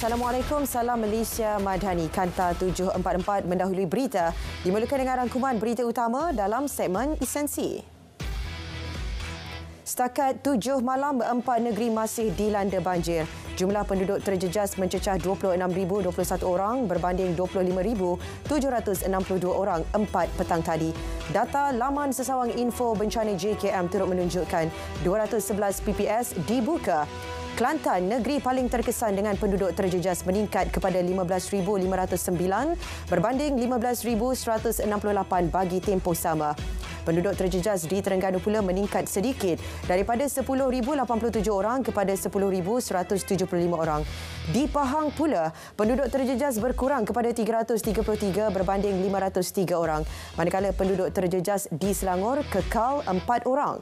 Assalamualaikum, salam Malaysia Madani. Kanta 744 mendahului berita. Dimulakan dengan rangkuman berita utama dalam segmen Esensi. Setakat 7 malam, 4 negeri masih dilanda banjir. Jumlah penduduk terjejas mencecah 26,021 orang berbanding 25,762 orang 4 petang tadi. Data laman sesawang info bencana JKM turut menunjukkan 211 PPS dibuka. Kelantan, negeri paling terkesan dengan penduduk terjejas meningkat kepada 15,509 berbanding 15,168 bagi tempoh sama. Penduduk terjejas di Terengganu pula meningkat sedikit daripada 10,087 orang kepada 10,175 orang. Di Pahang pula, penduduk terjejas berkurang kepada 333 berbanding 503 orang. Manakala penduduk terjejas di Selangor kekal 4 orang.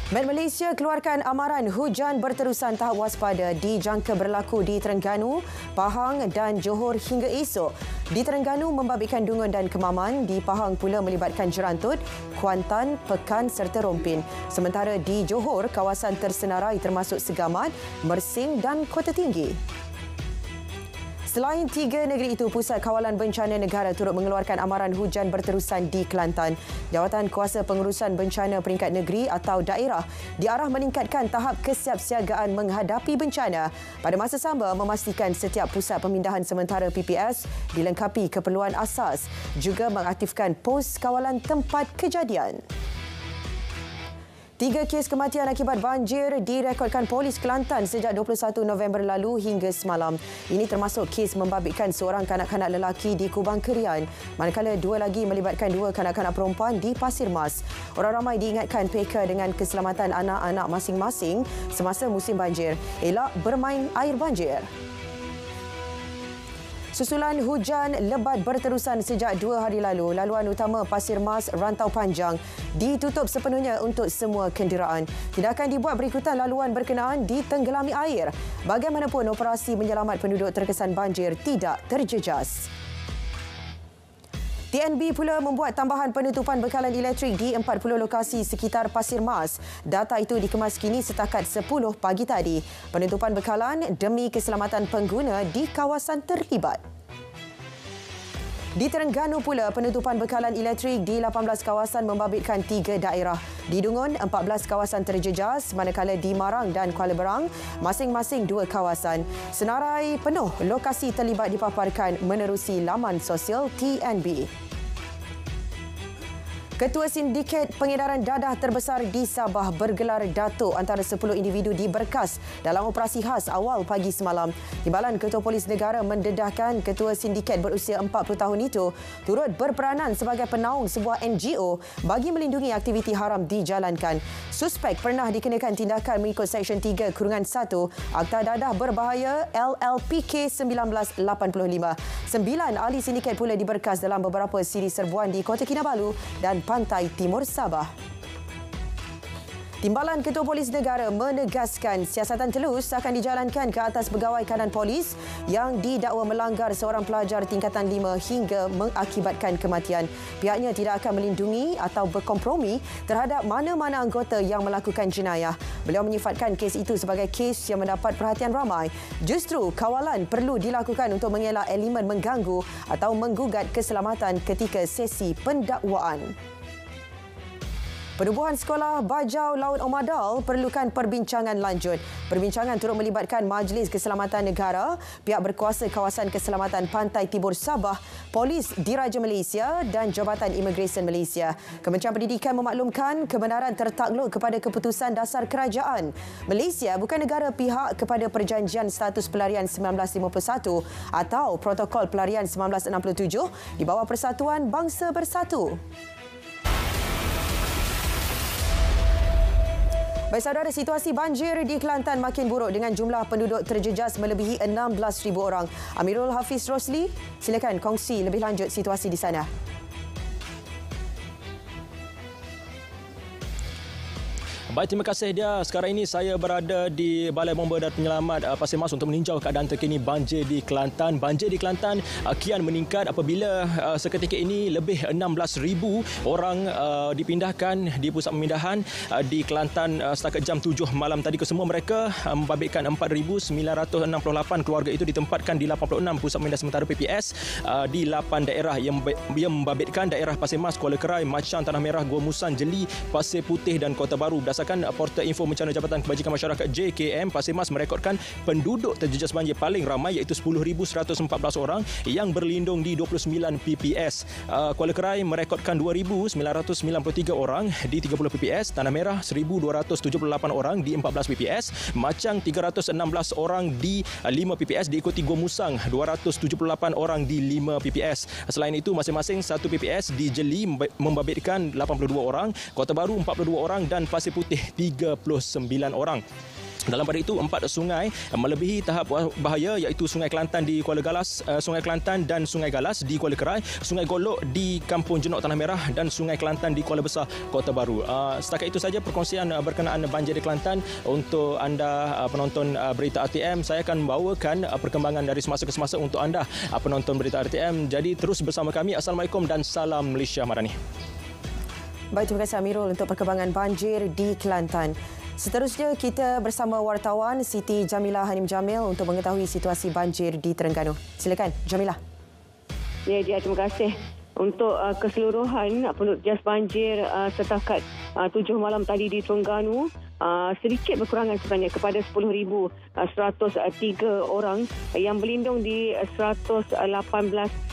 Met Malaysia keluarkan amaran hujan berterusan tahap waspada dijangka berlaku di Terengganu, Pahang dan Johor hingga esok. Di Terengganu membabitkan Dungun dan Kemaman, di Pahang pula melibatkan Jerantut, Kuantan, Pekan serta Rompin. Sementara di Johor, kawasan tersenarai termasuk Segamat, Mersing dan Kota Tinggi. Selain 3 negeri itu, Pusat Kawalan Bencana Negara turut mengeluarkan amaran hujan berterusan di Kelantan. Jawatan Kuasa Pengurusan Bencana Peringkat Negeri atau Daerah diarah meningkatkan tahap kesiapsiagaan menghadapi bencana. Pada masa sama, memastikan setiap pusat pemindahan sementara PPS dilengkapi keperluan asas, juga mengaktifkan pos kawalan tempat kejadian. 3 kes kematian akibat banjir direkodkan Polis Kelantan sejak 21 November lalu hingga semalam. Ini termasuk kes membabitkan seorang kanak-kanak lelaki di Kubang Kerian, manakala 2 lagi melibatkan 2 kanak-kanak perempuan di Pasir Mas. Orang ramai diingatkan peka dengan keselamatan anak-anak masing-masing semasa musim banjir. Elak bermain air banjir. Susulan hujan lebat berterusan sejak 2 hari lalu, laluan utama Pasir Mas Rantau Panjang ditutup sepenuhnya untuk semua kenderaan. Tindakan dibuat berikutan laluan berkenaan ditenggelami air. Bagaimanapun, operasi menyelamat penduduk terkesan banjir tidak terjejas. TNB pula membuat tambahan penutupan bekalan elektrik di 40 lokasi sekitar Pasir Mas. Data itu dikemas kini setakat 10 pagi tadi. Penutupan bekalan demi keselamatan pengguna di kawasan terlibat. Di Terengganu pula, penutupan bekalan elektrik di 18 kawasan membabitkan 3 daerah. Di Dungun, 14 kawasan terjejas, manakala di Marang dan Kuala Berang, masing-masing 2 kawasan. Senarai penuh lokasi terlibat dipaparkan menerusi laman sosial TNB. Ketua Sindiket Pengedaran Dadah terbesar di Sabah bergelar datuk antara 10 individu di Berkas dalam operasi khas awal pagi semalam. Timbalan Ketua Polis Negara mendedahkan Ketua Sindiket berusia 40 tahun itu turut berperanan sebagai penaung sebuah NGO bagi melindungi aktiviti haram dijalankan. Suspek pernah dikenakan tindakan mengikut Seksyen 3-1 Akta Dadah Berbahaya LLPK 1985. 9 ahli sindiket pula di Berkas dalam beberapa siri serbuan di Kota Kinabalu dan Pantai Timur Sabah. Timbalan Ketua Polis Negara menegaskan siasatan telus akan dijalankan ke atas pegawai kanan polis yang didakwa melanggar seorang pelajar tingkatan 5 hingga mengakibatkan kematian. Pihaknya tidak akan melindungi atau berkompromi terhadap mana-mana anggota yang melakukan jenayah. Beliau menyifatkan kes itu sebagai kes yang mendapat perhatian ramai. Justru kawalan perlu dilakukan untuk mengelak elemen mengganggu atau menggugat keselamatan ketika sesi pendakwaan. Penubuhan Sekolah Bajau Laut Omadal perlukan perbincangan lanjut. Perbincangan turut melibatkan Majlis Keselamatan Negara, pihak berkuasa kawasan keselamatan Pantai Timur Sabah, Polis Diraja Malaysia dan Jabatan Imigresen Malaysia. Kementerian Pendidikan memaklumkan kebenaran tertakluk kepada keputusan dasar kerajaan. Malaysia bukan negara pihak kepada Perjanjian Status Pelarian 1951 atau Protokol Pelarian 1967 di bawah Persatuan Bangsa Bersatu. Baik saudara, situasi banjir di Kelantan makin buruk dengan jumlah penduduk terjejas melebihi 16,000 orang. Amirul Hafiz Rosli, silakan kongsi lebih lanjut situasi di sana. Baik, terima kasih dia. Sekarang ini saya berada di Balai Bomba dan Penyelamat Pasir Mas untuk meninjau keadaan terkini banjir di Kelantan. Banjir di Kelantan kian meningkat apabila seketika ini lebih 16,000 orang dipindahkan di pusat pemindahan di Kelantan setakat jam 7 malam tadi. Kesemua mereka membabitkan 4,968 keluarga itu ditempatkan di 86 pusat pemindahan sementara PPS di 8 daerah yang membabitkan daerah Pasir Mas, Kuala Kerai, Machang, Tanah Merah, Gua Musang, Jeli, Pasir Putih dan Kota Baru. Berdasarkan portal info bencana Jabatan Kebajikan Masyarakat JKM, Pasir Mas merekodkan penduduk terjejas banjir paling ramai iaitu 10,114 orang yang berlindung di 29 PPS. Kuala Kerai merekodkan 2,993 orang di 30 PPS, Tanah Merah 1,278 orang di 14 PPS, Machang 316 orang di 5 PPS, diikuti Gua Musang 278 orang di 5 PPS. Selain itu, masing-masing satu PPS di Jeli membabitkan 82 orang, Kota Baru 42 orang dan Pasir Putih 39 orang. Dalam pada itu, 4 sungai melebihi tahap bahaya iaitu Sungai Kelantan di Kuala Galas, Sungai Kelantan dan Sungai Galas di Kuala Kerai, Sungai Golok di Kampung Jenok Tanah Merah dan Sungai Kelantan di Kuala Besar, Kota Baru. Setakat itu saja perkongsian berkenaan banjir di Kelantan. Untuk anda penonton berita RTM, saya akan membawakan perkembangan dari semasa ke semasa untuk anda penonton berita RTM. Jadi terus bersama kami. Assalamualaikum dan salam Malaysia Madani. Baik, terima kasih Amirul untuk perkembangan banjir di Kelantan. Seterusnya, kita bersama wartawan Siti Jamilah Hanim Jamil untuk mengetahui situasi banjir di Terengganu. Silakan, Jamilah. Ya, terima kasih. Untuk keseluruhan penduduk jas banjir setakat 7 malam tadi di Terengganu, sedikit berkurangan sebenarnya kepada 10,103 orang yang berlindung di 118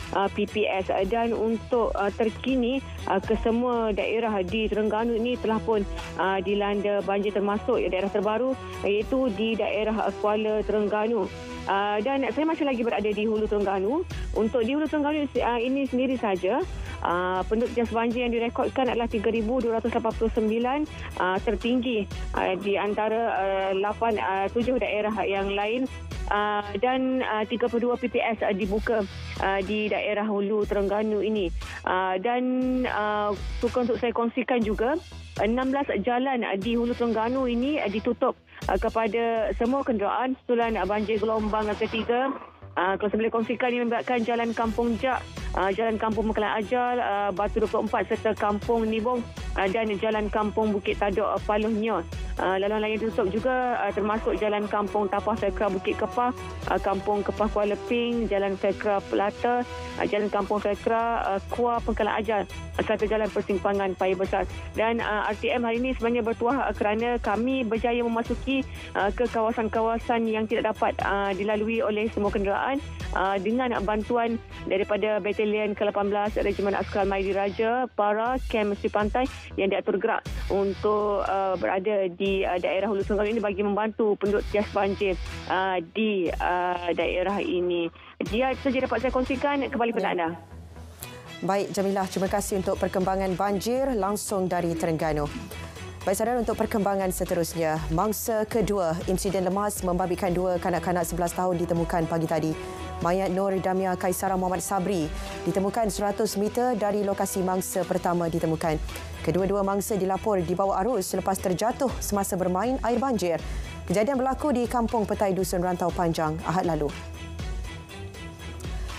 PPS. Dan untuk terkini, kesemua daerah di Terengganu ini telah pun dilanda banjir, termasuk daerah terbaru iaitu di daerah Kuala Terengganu. Dan saya masih lagi berada di Hulu Terengganu. Untuk di Hulu Terengganu ini sendiri saja, penduduk jas banjir yang direkodkan adalah 3,289, tertinggi di antara 7 daerah yang lain. Dan 32 PPS dibuka di daerah Hulu Terengganu ini. Dan untuk saya kongsikan juga, 16 jalan di Hulu Terengganu ini ditutup kepada semua kenderaan susulan banjir gelombang ketiga. Kalau saya boleh kongsikan, ini melibatkan Jalan Kampung Jak, Jalan Kampung Mekalan Ajal, Batu 24 serta Kampung Nibong dan Jalan Kampung Bukit Tadok Paluh Nyos. Laluan lain ditutup juga termasuk Jalan Kampung Tapah Fekra Bukit Kepah, Kampung Kepah Kuala Ping, Jalan Fekra Pelata, Jalan Kampung Fekra Kuah Pengkalan Ajal serta Jalan Persimpangan Paya Besar. Dan RTM hari ini sebenarnya bertuah kerana kami berjaya memasuki ke kawasan-kawasan yang tidak dapat dilalui oleh semua kenderaan dengan bantuan daripada Batalion ke-18 Regimen Askar Almahdi Raja, para kem mesti pantai yang diatur gerak untuk berada di daerah Hulu Terengganu ini bagi membantu penduduk jas banjir di daerah ini. Dia saja dapat saya kongsikan, kembali kepada anda. Baik, Jamilah, terima kasih untuk perkembangan banjir langsung dari Terengganu. Baik, saudara, untuk perkembangan seterusnya, mangsa kedua insiden lemas membabitkan 2 kanak-kanak 11 tahun ditemukan pagi tadi. Mayat Nur Damia Kaisara Muhammad Sabri ditemukan 100 meter dari lokasi mangsa pertama ditemukan. Kedua-dua mangsa dilapor di bawah arus selepas terjatuh semasa bermain air banjir. Kejadian berlaku di Kampung Petai Dusun Rantau Panjang Ahad lalu.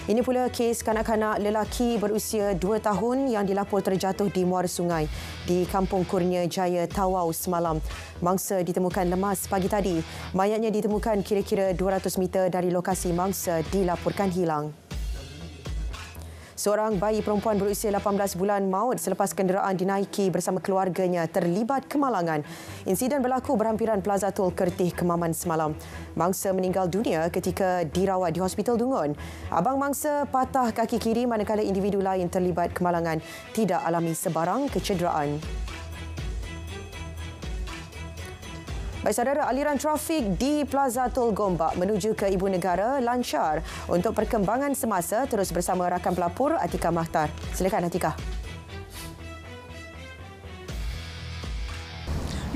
Ini pula kes kanak-kanak lelaki berusia 2 tahun yang dilapor terjatuh di muara sungai di Kampung Kurnia Jaya, Tawau semalam. Mangsa ditemukan lemas pagi tadi. Mayatnya ditemukan kira-kira 200 meter dari lokasi mangsa dilaporkan hilang. Seorang bayi perempuan berusia 18 bulan maut selepas kenderaan dinaiki bersama keluarganya terlibat kemalangan. Insiden berlaku berhampiran Plaza Tol Kertih, Kemaman semalam. Mangsa meninggal dunia ketika dirawat di Hospital Dungun. Abang mangsa patah kaki kiri manakala individu lain terlibat kemalangan tidak alami sebarang kecederaan. Baik, saudara, aliran trafik di Plaza Tol Gombak menuju ke Ibu Negara lancar. Untuk perkembangan semasa, terus bersama rakan pelapor Atika Mahtar. Silakan, Atika.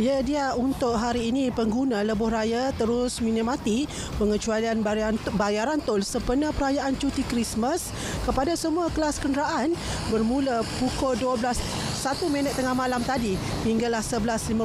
Ya, dia untuk hari ini pengguna lebuh raya terus menikmati pengecualian bayaran tol sempena perayaan cuti Krismas kepada semua kelas kenderaan bermula pukul 12 tengah malam tadi hinggalah 11.59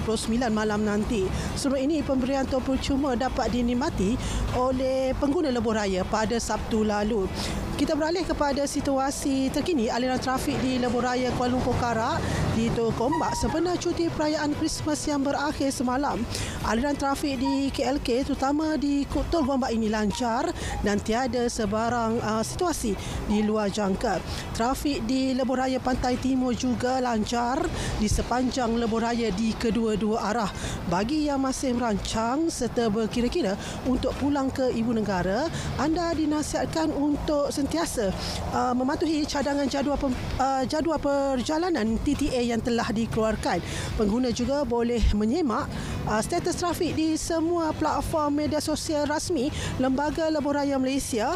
malam nanti. Sebelum ini pemberian tol percuma dapat dinikmati oleh pengguna lebuh raya pada Sabtu lalu. Kita beralih kepada situasi terkini aliran trafik di lebuh raya Kuala Lumpur Karak di Tol Gombak sempena cuti perayaan Christmas yang berakhir semalam. Aliran trafik di KLK terutama di Tol Gombak ini lancar dan tiada sebarang situasi di luar jangka. Trafik di lebuh raya Pantai Timur juga lancar di sepanjang lebuh raya di kedua-dua arah. Bagi yang masih merancang serta berkira-kira untuk pulang ke ibu negara, anda dinasihatkan untuk sentiasa mematuhi cadangan jadual perjalanan TTA yang telah dikeluarkan. Pengguna juga boleh menyemak status trafik di semua platform media sosial rasmi Lembaga Lebuh Raya Malaysia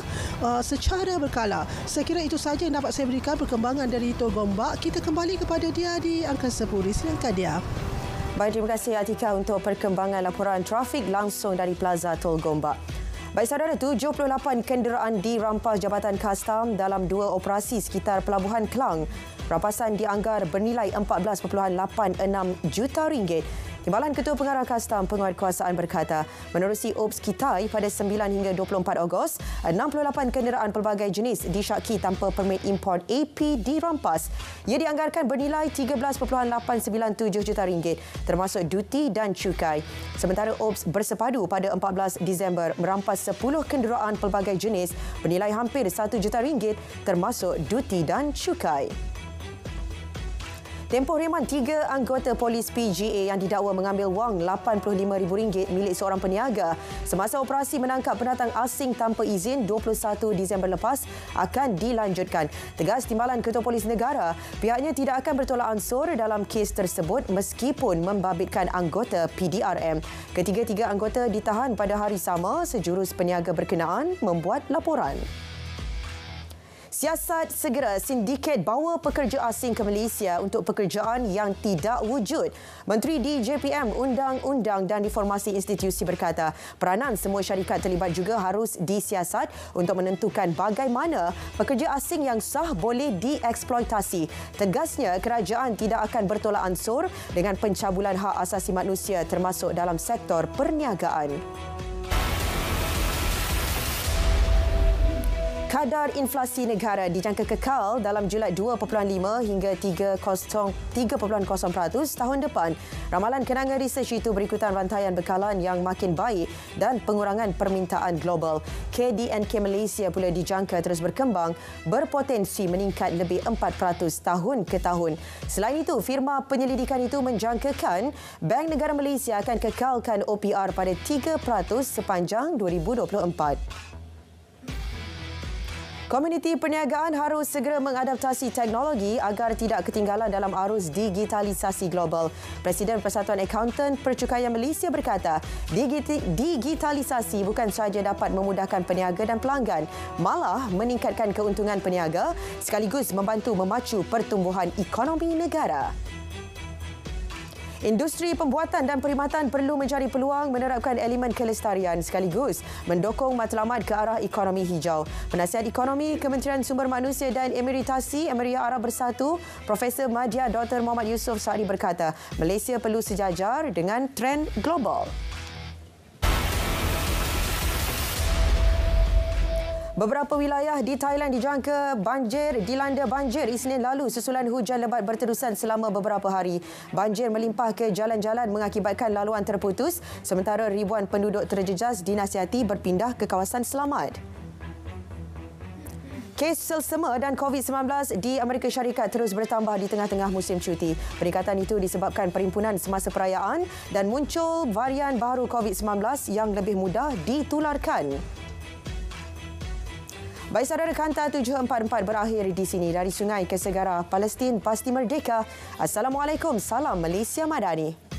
secara berkala. Saya kira itu saja yang dapat saya berikan perkembangan dari Tol Gombak. Kita kembali kepada dia di Angkasa Puri. Silakan dia. Baik, terima kasih Atika untuk perkembangan laporan trafik langsung dari Plaza Tol Gombak. Baik saudara, 78 kenderaan dirampas Jabatan Kastam dalam 2 operasi sekitar Pelabuhan Klang. Rampasan dianggar bernilai 14.86 juta ringgit. Timbalan Ketua Pengarah Kastam Penguatkuasaan berkata, menerusi Ops Kitai pada 9 hingga 24 Ogos, 68 kenderaan pelbagai jenis disyaki tanpa permit import AP dirampas. Ia dianggarkan bernilai 13.897 juta ringgit termasuk duti dan cukai. Sementara Ops bersepadu pada 14 Disember merampas 10 kenderaan pelbagai jenis bernilai hampir 1 juta ringgit termasuk duti dan cukai. Tempoh reman 3 anggota polis PGA yang didakwa mengambil wang RM85,000 milik seorang peniaga semasa operasi menangkap pendatang asing tanpa izin 21 Disember lepas akan dilanjutkan. Tegas Timbalan Ketua Polis Negara, pihaknya tidak akan bertolak ansur dalam kes tersebut meskipun membabitkan anggota PDRM. Ketiga-tiga anggota ditahan pada hari sama sejurus peniaga berkenaan membuat laporan. Siasat segera sindiket bawa pekerja asing ke Malaysia untuk pekerjaan yang tidak wujud. Menteri DJPM Undang-Undang dan Reformasi Institusi berkata, peranan semua syarikat terlibat juga harus disiasat untuk menentukan bagaimana pekerja asing yang sah boleh dieksploitasi. Tegasnya, kerajaan tidak akan bertolak ansur dengan pencabulan hak asasi manusia termasuk dalam sektor perniagaan. Kadar inflasi negara dijangka kekal dalam Julai 2.5 hingga 3.0% tahun depan. Ramalan kenanga research itu berikutan rantaian bekalan yang makin baik dan pengurangan permintaan global. KDNK Malaysia pula dijangka terus berkembang, berpotensi meningkat lebih 4% tahun ke tahun. Selain itu, firma penyelidikan itu menjangkakan Bank Negara Malaysia akan kekalkan OPR pada 3% sepanjang 2024. Komuniti perniagaan harus segera mengadaptasi teknologi agar tidak ketinggalan dalam arus digitalisasi global. Presiden Persatuan Akauntan Percukaian Malaysia berkata, digitalisasi bukan sahaja dapat memudahkan peniaga dan pelanggan, malah meningkatkan keuntungan peniaga sekaligus membantu memacu pertumbuhan ekonomi negara. Industri pembuatan dan perkhidmatan perlu mencari peluang menerapkan elemen kelestarian sekaligus mendukung matlamat ke arah ekonomi hijau. Penasihat Ekonomi Kementerian Sumber Manusia dan Emiritasi Emiria Arab Bersatu, Profesor Madya Dr. Muhammad Yusof Saadi berkata, Malaysia perlu sejajar dengan trend global. Beberapa wilayah di Thailand dijangka dilanda banjir Isnin lalu susulan hujan lebat berterusan selama beberapa hari. Banjir melimpah ke jalan-jalan mengakibatkan laluan terputus sementara ribuan penduduk terjejas dinasihati berpindah ke kawasan selamat. Kes selsema dan COVID-19 di Amerika Syarikat terus bertambah di tengah-tengah musim cuti. Peningkatan itu disebabkan perimpunan semasa perayaan dan muncul varian baru COVID-19 yang lebih mudah ditularkan. Baik saudara, Kanta 744 berakhir di sini. Dari sungai ke segara, Palestin pasti merdeka. Assalamualaikum, salam Malaysia Madani.